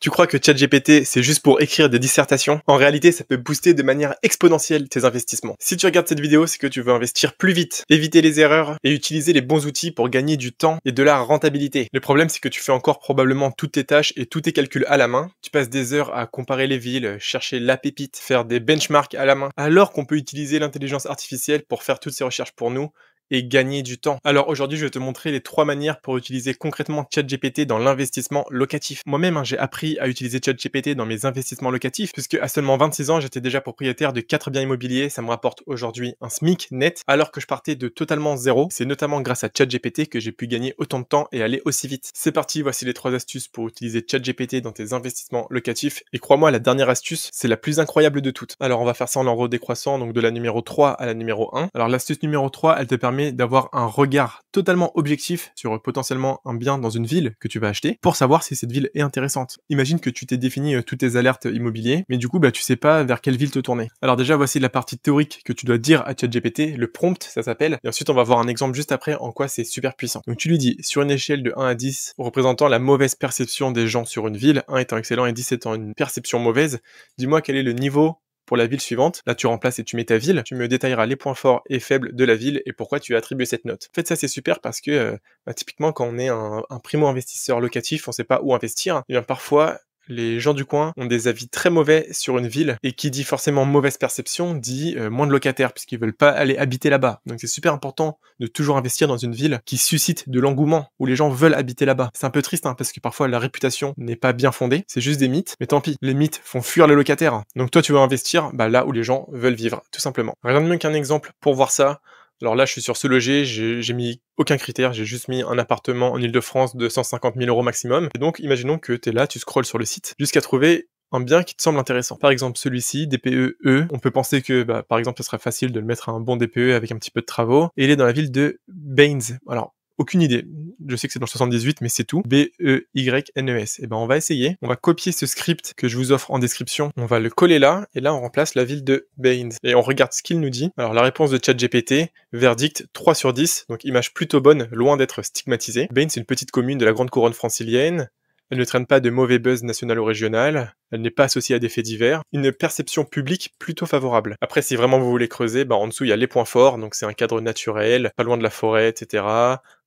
Tu crois que ChatGPT, c'est juste pour écrire des dissertations? En réalité, ça peut booster de manière exponentielle tes investissements. Si tu regardes cette vidéo, c'est que tu veux investir plus vite, éviter les erreurs et utiliser les bons outils pour gagner du temps et de la rentabilité. Le problème, c'est que tu fais encore probablement toutes tes tâches et tous tes calculs à la main. Tu passes des heures à comparer les villes, chercher la pépite, faire des benchmarks à la main, alors qu'on peut utiliser l'intelligence artificielle pour faire toutes ces recherches pour nous et gagner du temps. Alors aujourd'hui, je vais te montrer les 3 manières pour utiliser concrètement ChatGPT dans l'investissement locatif. Moi-même, j'ai appris à utiliser ChatGPT dans mes investissements locatifs, puisque à seulement 26 ans, j'étais déjà propriétaire de 4 biens immobiliers. Ça me rapporte aujourd'hui un SMIC net, alors que je partais de totalement zéro. C'est notamment grâce à ChatGPT que j'ai pu gagner autant de temps et aller aussi vite. C'est parti, voici les 3 astuces pour utiliser ChatGPT dans tes investissements locatifs. Et crois-moi, la dernière astuce, c'est la plus incroyable de toutes. Alors on va faire ça en ordre décroissant, donc de la numéro 3 à la numéro 1. Alors l'astuce numéro 3, elle te permet d'avoir un regard totalement objectif sur potentiellement un bien dans une ville que tu vas acheter pour savoir si cette ville est intéressante. Imagine que tu t'es défini toutes tes alertes immobilières, mais du coup, tu sais pas vers quelle ville te tourner. Alors déjà, voici la partie théorique que tu dois dire à ChatGPT, le prompt, ça s'appelle, et ensuite on va voir un exemple juste après en quoi c'est super puissant. Donc tu lui dis, sur une échelle de 1 à 10, représentant la mauvaise perception des gens sur une ville, 1 étant excellent et 10 étant une perception mauvaise, dis-moi quel est le niveau pour la ville suivante. Là, tu remplaces et tu mets ta ville. Tu me détailleras les points forts et faibles de la ville et pourquoi tu as attribué cette note. En fait, ça, c'est super parce que, typiquement, quand on est un primo-investisseur locatif, on sait pas où investir. Et bien, parfois, les gens du coin ont des avis très mauvais sur une ville, et qui dit forcément mauvaise perception, dit moins de locataires, puisqu'ils veulent pas aller habiter là-bas. Donc c'est super important de toujours investir dans une ville qui suscite de l'engouement, où les gens veulent habiter là-bas. C'est un peu triste, parce que parfois la réputation n'est pas bien fondée, c'est juste des mythes, mais tant pis, les mythes font fuir les locataires. Donc toi tu veux investir là où les gens veulent vivre, tout simplement. Rien de mieux qu'un exemple pour voir ça. Alors là, je suis sur Se Loger, j'ai mis aucun critère, j'ai juste mis un appartement en Île-de-France de 150 000 € maximum. Et donc, imaginons que tu es là, tu scrolles sur le site, jusqu'à trouver un bien qui te semble intéressant. Par exemple, celui-ci, DPE E, on peut penser que, par exemple, ce serait facile de le mettre à un bon DPE avec un petit peu de travaux. Et il est dans la ville de Baines. Alors, aucune idée. Je sais que c'est dans le 78, mais c'est tout. B-E-Y-N-E-S. Et on va essayer. On va copier ce script que je vous offre en description. On va le coller là, et là, on remplace la ville de Baines. Et on regarde ce qu'il nous dit. Alors, la réponse de ChatGPT, verdict 3 sur 10. Donc, image plutôt bonne, loin d'être stigmatisée. Baines, c'est une petite commune de la grande couronne francilienne. Elle ne traîne pas de mauvais buzz national ou régional. Elle n'est pas associée à des faits divers. Une perception publique plutôt favorable. Après, si vraiment vous voulez creuser, en dessous, il y a les points forts. Donc, c'est un cadre naturel, pas loin de la forêt, etc.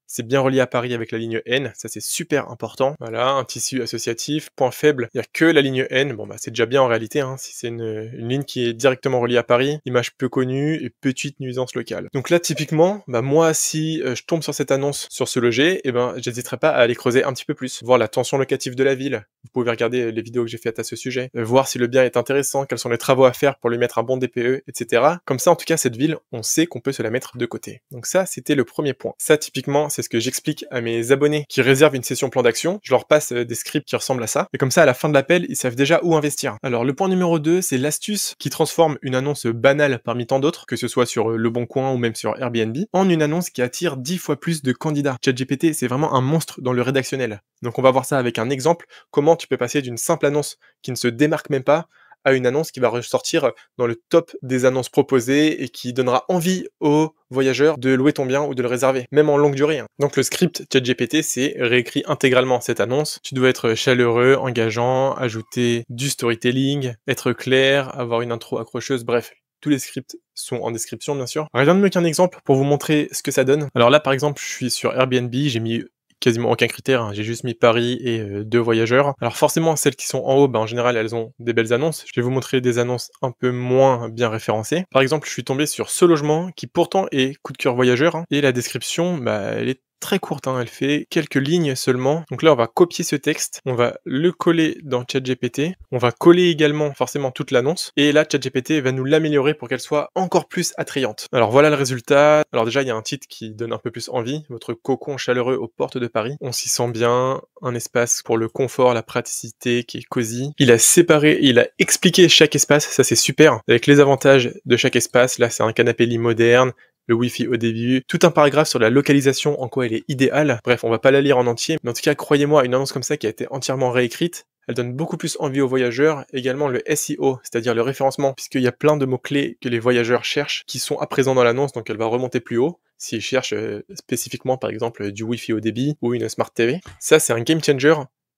C'est bien relié à Paris avec la ligne N, ça c'est super important. Voilà, un tissu associatif. Point faible, il n'y a que la ligne N. C'est déjà bien en réalité, si c'est une ligne qui est directement reliée à Paris. Image peu connue et petite nuisance locale. Donc là, typiquement, moi, si je tombe sur cette annonce sur Se Loger, j'hésiterai pas à aller creuser un petit peu plus. Voir la tension locative de la ville. Vous pouvez regarder les vidéos que j'ai faites à ce sujet. Voir si le bien est intéressant, quels sont les travaux à faire pour lui mettre un bon DPE, etc. Comme ça, en tout cas, cette ville, on sait qu'on peut se la mettre de côté. Donc ça, c'était le premier point. Ça, typiquement, c'est ce que j'explique à mes abonnés qui réservent une session plan d'action. Je leur passe des scripts qui ressemblent à ça. Et comme ça, à la fin de l'appel, ils savent déjà où investir. Alors, le point numéro 2, c'est l'astuce qui transforme une annonce banale parmi tant d'autres, que ce soit sur Le Bon Coin ou même sur Airbnb, en une annonce qui attire 10 fois plus de candidats. ChatGPT, c'est vraiment un monstre dans le rédactionnel. Donc, on va voir ça avec un exemple. Comment tu peux passer d'une simple annonce qui ne se démarque même pas à une annonce qui va ressortir dans le top des annonces proposées et qui donnera envie aux voyageurs de louer ton bien ou de le réserver, même en longue durée. Donc le script ChatGPT, c'est réécrit intégralement cette annonce. Tu dois être chaleureux, engageant, ajouter du storytelling, être clair, avoir une intro accrocheuse, bref. Tous les scripts sont en description, bien sûr. Rien de mieux qu'un exemple pour vous montrer ce que ça donne. Alors là, par exemple, je suis sur Airbnb, j'ai mis quasiment aucun critère, j'ai juste mis Paris et 2 voyageurs. Alors forcément, celles qui sont en haut, en général, elles ont des belles annonces. Je vais vous montrer des annonces un peu moins bien référencées. Par exemple, je suis tombé sur Ce Logement, qui pourtant est coup de cœur voyageur, et la description, elle est très courte, elle fait quelques lignes seulement. Donc là, on va copier ce texte, on va le coller dans ChatGPT, on va coller également forcément toute l'annonce, et là, ChatGPT va nous l'améliorer pour qu'elle soit encore plus attrayante. Alors voilà le résultat. Alors déjà, il y a un titre qui donne un peu plus envie, votre cocon chaleureux aux portes de Paris. On s'y sent bien, un espace pour le confort, la praticité qui est cosy. Il a séparé, il a expliqué chaque espace, ça c'est super, avec les avantages de chaque espace. Là, c'est un canapé lit moderne, le Wi-Fi au début, tout un paragraphe sur la localisation, en quoi elle est idéale. Bref, on va pas la lire en entier, mais en tout cas, croyez-moi, une annonce comme ça qui a été entièrement réécrite, elle donne beaucoup plus envie aux voyageurs. Également le SEO, c'est-à-dire le référencement, puisqu'il y a plein de mots-clés que les voyageurs cherchent, qui sont à présent dans l'annonce, donc elle va remonter plus haut, s'ils cherchent spécifiquement, par exemple, du Wi-Fi au débit, ou une Smart TV. Ça, c'est un game changer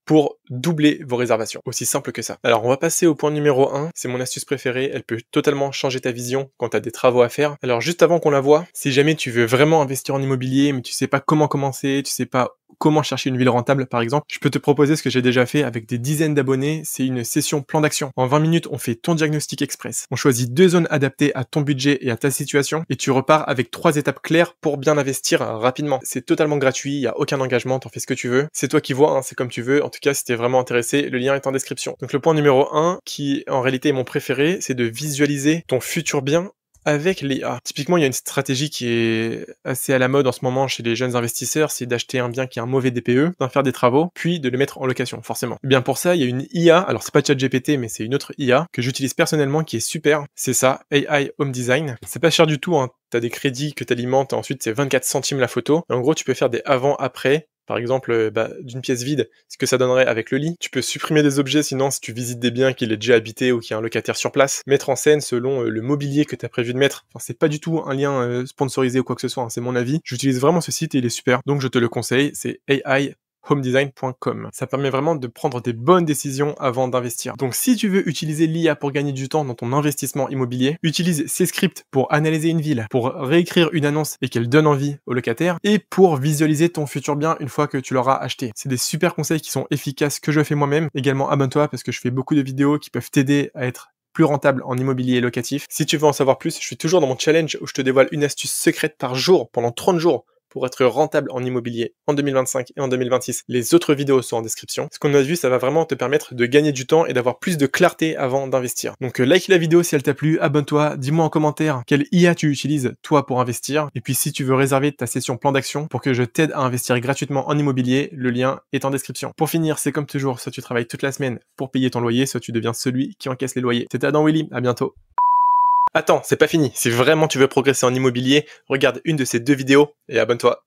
pour doubler vos réservations. Aussi simple que ça. Alors on va passer au point numéro 1, c'est mon astuce préférée, elle peut totalement changer ta vision quand tu as des travaux à faire. Alors juste avant qu'on la voie, si jamais tu veux vraiment investir en immobilier mais tu sais pas comment commencer, tu sais pas comment chercher une ville rentable par exemple, je peux te proposer ce que j'ai déjà fait avec des dizaines d'abonnés, c'est une session plan d'action. En 20 minutes, on fait ton diagnostic express. On choisit 2 zones adaptées à ton budget et à ta situation et tu repars avec 3 étapes claires pour bien investir rapidement. C'est totalement gratuit, il n'y a aucun engagement, t'en fais ce que tu veux. C'est toi qui vois, hein, c'est comme tu veux. En tout cas, si t'es vraiment intéressé, le lien est en description. Donc le point numéro 1, qui en réalité est mon préféré, c'est de visualiser ton futur bien avec l'IA. Typiquement, il y a une stratégie qui est assez à la mode en ce moment chez les jeunes investisseurs, c'est d'acheter un bien qui a un mauvais DPE, d'en faire des travaux, puis de le mettre en location, forcément. Et bien pour ça, il y a une IA, alors c'est pas ChatGPT, mais c'est une autre IA que j'utilise personnellement qui est super. C'est ça, AI Home Design. C'est pas cher du tout, hein. T'as des crédits que t'alimentes, ensuite c'est 24 centimes la photo. Et en gros, tu peux faire des avant-après. Par exemple, d'une pièce vide, ce que ça donnerait avec le lit. Tu peux supprimer des objets, sinon si tu visites des biens qu'il est déjà habité ou qu'il y a un locataire sur place. Mettre en scène selon le mobilier que tu as prévu de mettre. Enfin, c'est pas du tout un lien sponsorisé ou quoi que ce soit, hein, c'est mon avis. J'utilise vraiment ce site et il est super, donc je te le conseille, c'est aihomedesign.com. Ça permet vraiment de prendre des bonnes décisions avant d'investir. Donc si tu veux utiliser l'IA pour gagner du temps dans ton investissement immobilier, utilise ces scripts pour analyser une ville, pour réécrire une annonce et qu'elle donne envie aux locataires, et pour visualiser ton futur bien une fois que tu l'auras acheté. C'est des super conseils qui sont efficaces que je fais moi-même. Également abonne-toi parce que je fais beaucoup de vidéos qui peuvent t'aider à être plus rentable en immobilier locatif. Si tu veux en savoir plus, je suis toujours dans mon challenge où je te dévoile une astuce secrète par jour pendant 30 jours pour être rentable en immobilier en 2025 et en 2026. Les autres vidéos sont en description. Ce qu'on a vu, ça va vraiment te permettre de gagner du temps et d'avoir plus de clarté avant d'investir. Donc like la vidéo si elle t'a plu, abonne-toi, dis-moi en commentaire quelle IA tu utilises toi pour investir. Et puis si tu veux réserver ta session plan d'action pour que je t'aide à investir gratuitement en immobilier, le lien est en description. Pour finir, c'est comme toujours, soit tu travailles toute la semaine pour payer ton loyer, soit tu deviens celui qui encaisse les loyers. C'était Adam Willy, à bientôt. Attends, c'est pas fini. Si vraiment tu veux progresser en immobilier, regarde une de ces 2 vidéos et abonne-toi.